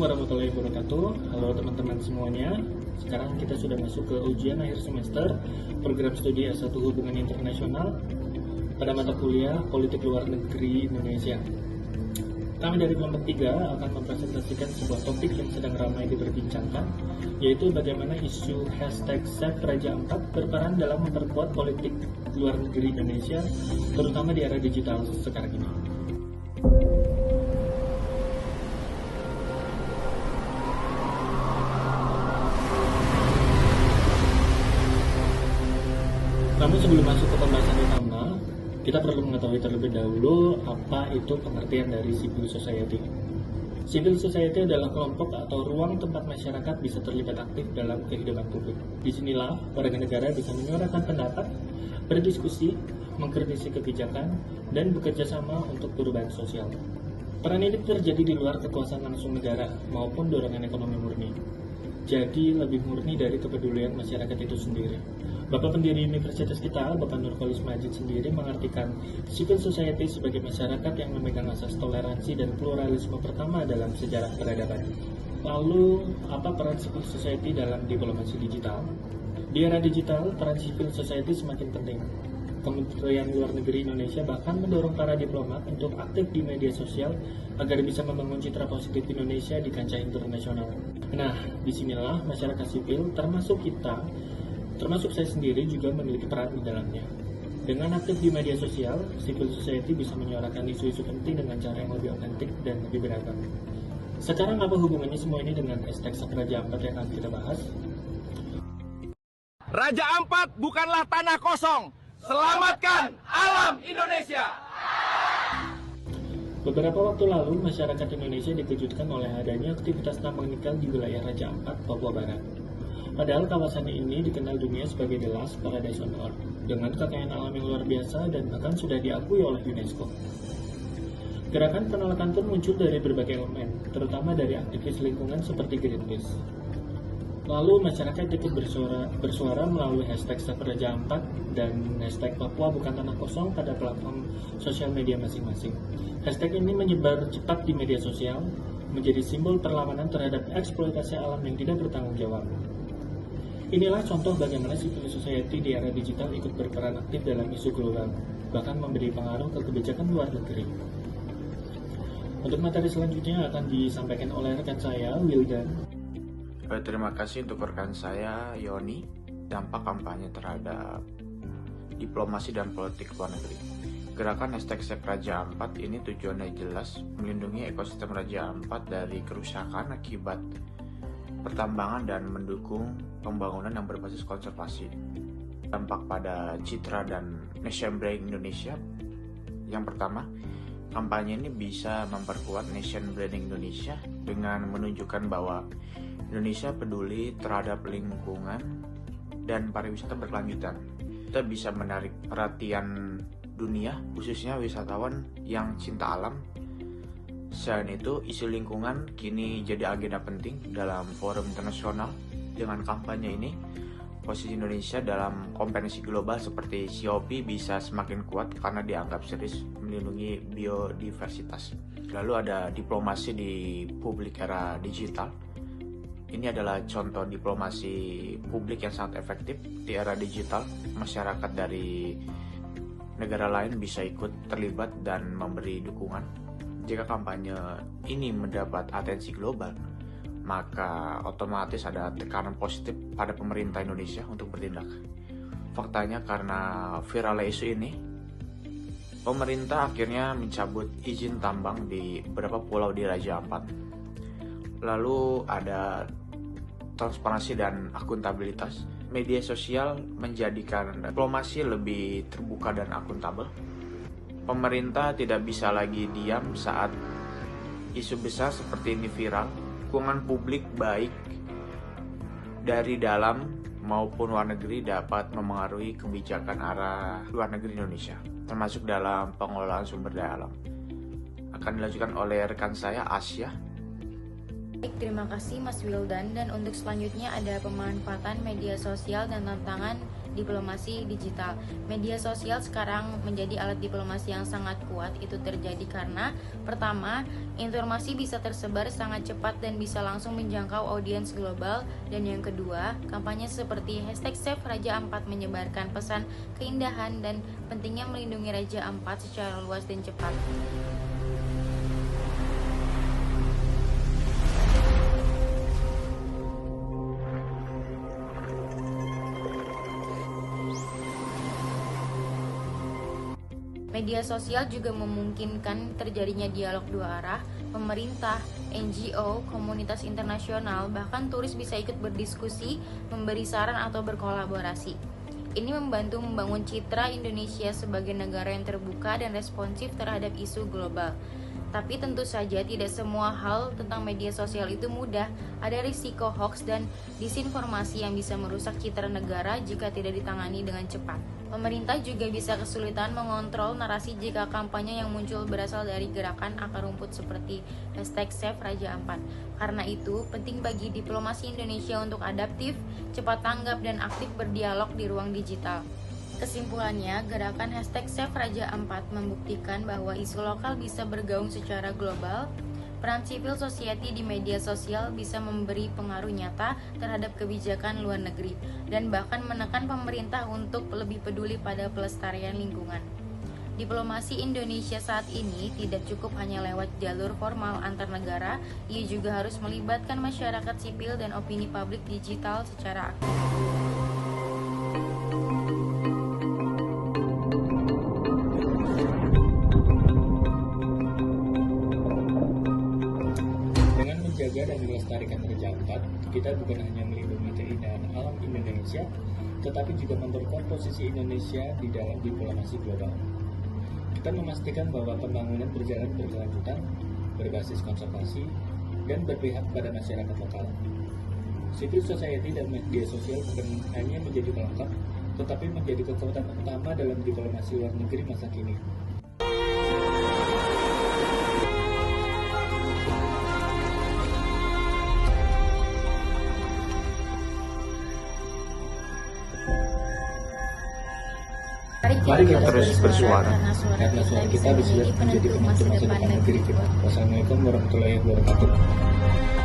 warahmatullahi wabarakatuh. Halo teman-teman semuanya. Sekarang kita sudah masuk ke ujian akhir semester program studi S1 Hubungan Internasional pada mata kuliah Politik Luar Negeri Indonesia. Kami dari kelompok 3 akan mempresentasikan sebuah topik yang sedang ramai diperbincangkan, yaitu bagaimana isu #Save Raja Ampat berperan dalam memperkuat politik luar negeri Indonesia, terutama di era digital sekarang ini. Namun sebelum masuk ke pembahasan utama, kita perlu mengetahui terlebih dahulu apa itu pengertian dari civil society. Civil society adalah kelompok atau ruang tempat masyarakat bisa terlibat aktif dalam kehidupan publik. Disinilah warga negara bisa menyuarakan pendapat, berdiskusi, mengkritisi kebijakan, dan bekerja sama untuk perubahan sosial. Peran ini terjadi di luar kekuasaan langsung negara maupun dorongan ekonomi murni. Jadi lebih murni dari kepedulian masyarakat itu sendiri. Bapak pendiri universitas kita, Bapak Nurholis Majid sendiri mengartikan civil society sebagai masyarakat yang memegang asas toleransi dan pluralisme pertama dalam sejarah peradaban. Lalu, apa peran civil society dalam diplomasi digital? Di era digital, peran civil society semakin penting. Kementerian Luar Negeri Indonesia bahkan mendorong para diplomat untuk aktif di media sosial agar bisa membangun citra positif Indonesia di kancah internasional. Nah, disinilah masyarakat sipil, termasuk saya sendiri juga memiliki peran di dalamnya. Dengan aktif di media sosial, civil society bisa menyuarakan isu-isu penting dengan cara yang lebih otentik dan lebih beragam. Sekarang apa hubungannya semua ini dengan #Save Raja Ampat yang akan kita bahas? Raja Ampat bukanlah tanah kosong. Selamatkan alam Indonesia. Beberapa waktu lalu, masyarakat Indonesia dikejutkan oleh adanya aktivitas tambang nikel di wilayah Raja Ampat, Papua Barat. Padahal kawasan ini dikenal dunia sebagai The Last Paradise on Earth, dengan kekayaan alam yang luar biasa dan bahkan sudah diakui oleh UNESCO. Gerakan penolakan pun muncul dari berbagai elemen, terutama dari aktivis lingkungan seperti Greenpeace. Lalu masyarakat ikut bersuara melalui #Save Raja Ampat dan #Papua Bukan Tanah Kosong pada platform sosial media masing-masing. Hashtag ini menyebar cepat di media sosial, menjadi simbol perlawanan terhadap eksploitasi alam yang tidak bertanggung jawab. Inilah contoh bagaimana civil society di era digital ikut berperan aktif dalam isu global, bahkan memberi pengaruh ke kebijakan luar negeri. Untuk materi selanjutnya akan disampaikan oleh rekan saya, Wildan. Terima kasih untuk rekan saya, Yoni. Dampak kampanye terhadap diplomasi dan politik luar negeri. Gerakan #Save Raja Ampat ini tujuannya jelas, melindungi ekosistem Raja Ampat dari kerusakan akibat pertambangan dan mendukung pembangunan yang berbasis konservasi. Dampak pada citra dan nation branding Indonesia. Yang pertama, kampanye ini bisa memperkuat nation branding Indonesia dengan menunjukkan bahwa Indonesia peduli terhadap lingkungan dan pariwisata berkelanjutan. Kita bisa menarik perhatian dunia, khususnya wisatawan yang cinta alam. Selain itu, isu lingkungan kini jadi agenda penting dalam forum internasional. Dengan kampanye ini, posisi Indonesia dalam konferensi global seperti COP bisa semakin kuat karena dianggap serius melindungi biodiversitas. Lalu ada diplomasi di publik era digital. Ini adalah contoh diplomasi publik yang sangat efektif di era digital. Masyarakat dari negara lain bisa ikut terlibat dan memberi dukungan. Jika kampanye ini mendapat atensi global, maka otomatis ada tekanan positif pada pemerintah Indonesia untuk bertindak. Faktanya karena viralnya isu ini, pemerintah akhirnya mencabut izin tambang di beberapa pulau di Raja Ampat. Lalu ada transparansi dan akuntabilitas. Media sosial menjadikan diplomasi lebih terbuka dan akuntabel. Pemerintah tidak bisa lagi diam saat isu besar seperti ini viral. Dukungan publik baik dari dalam maupun luar negeri dapat memengaruhi kebijakan arah luar negeri Indonesia, termasuk dalam pengelolaan sumber daya alam. Akan dilanjutkan oleh rekan saya, Asya. Baik, terima kasih Mas Wildan. Dan untuk selanjutnya ada pemanfaatan media sosial dan tantangan diplomasi digital. Media sosial sekarang menjadi alat diplomasi yang sangat kuat. Itu terjadi karena pertama, informasi bisa tersebar sangat cepat dan bisa langsung menjangkau audiens global. Dan yang kedua, kampanye seperti #Save Raja Ampat menyebarkan pesan keindahan dan pentingnya melindungi Raja Ampat secara luas dan cepat. Media sosial juga memungkinkan terjadinya dialog dua arah. Pemerintah, NGO, komunitas internasional, bahkan turis bisa ikut berdiskusi, memberi saran atau berkolaborasi. Ini membantu membangun citra Indonesia sebagai negara yang terbuka dan responsif terhadap isu global. Tapi tentu saja tidak semua hal tentang media sosial itu mudah. Ada risiko hoax dan disinformasi yang bisa merusak citra negara jika tidak ditangani dengan cepat. Pemerintah juga bisa kesulitan mengontrol narasi jika kampanye yang muncul berasal dari gerakan akar rumput seperti #Save Raja Ampat. Karena itu, penting bagi diplomasi Indonesia untuk adaptif, cepat tanggap, dan aktif berdialog di ruang digital. Kesimpulannya, gerakan #Save Raja Ampat membuktikan bahwa isu lokal bisa bergaung secara global. Peran civil society di media sosial bisa memberi pengaruh nyata terhadap kebijakan luar negeri dan bahkan menekan pemerintah untuk lebih peduli pada pelestarian lingkungan. Diplomasi Indonesia saat ini tidak cukup hanya lewat jalur formal antar negara, ia juga harus melibatkan masyarakat sipil dan opini publik digital secara aktif. Menjaga dan melestarikan Raja Ampat, kita bukan hanya melindungi keindahan alam Indonesia, tetapi juga memperkuat posisi Indonesia di dalam diplomasi global. Kita memastikan bahwa pembangunan berjalan berkelanjutan, berbasis konservasi, dan berpihak pada masyarakat lokal. Civil society dan media sosial bukan hanya menjadi pelengkap, tetapi menjadi kekuatan utama dalam diplomasi luar negeri masa kini. Mari kita terus bersuara karena suara kita bisa menjadi penentu masa depan negeri kita. Wassalamualaikum warahmatullahi wabarakatuh.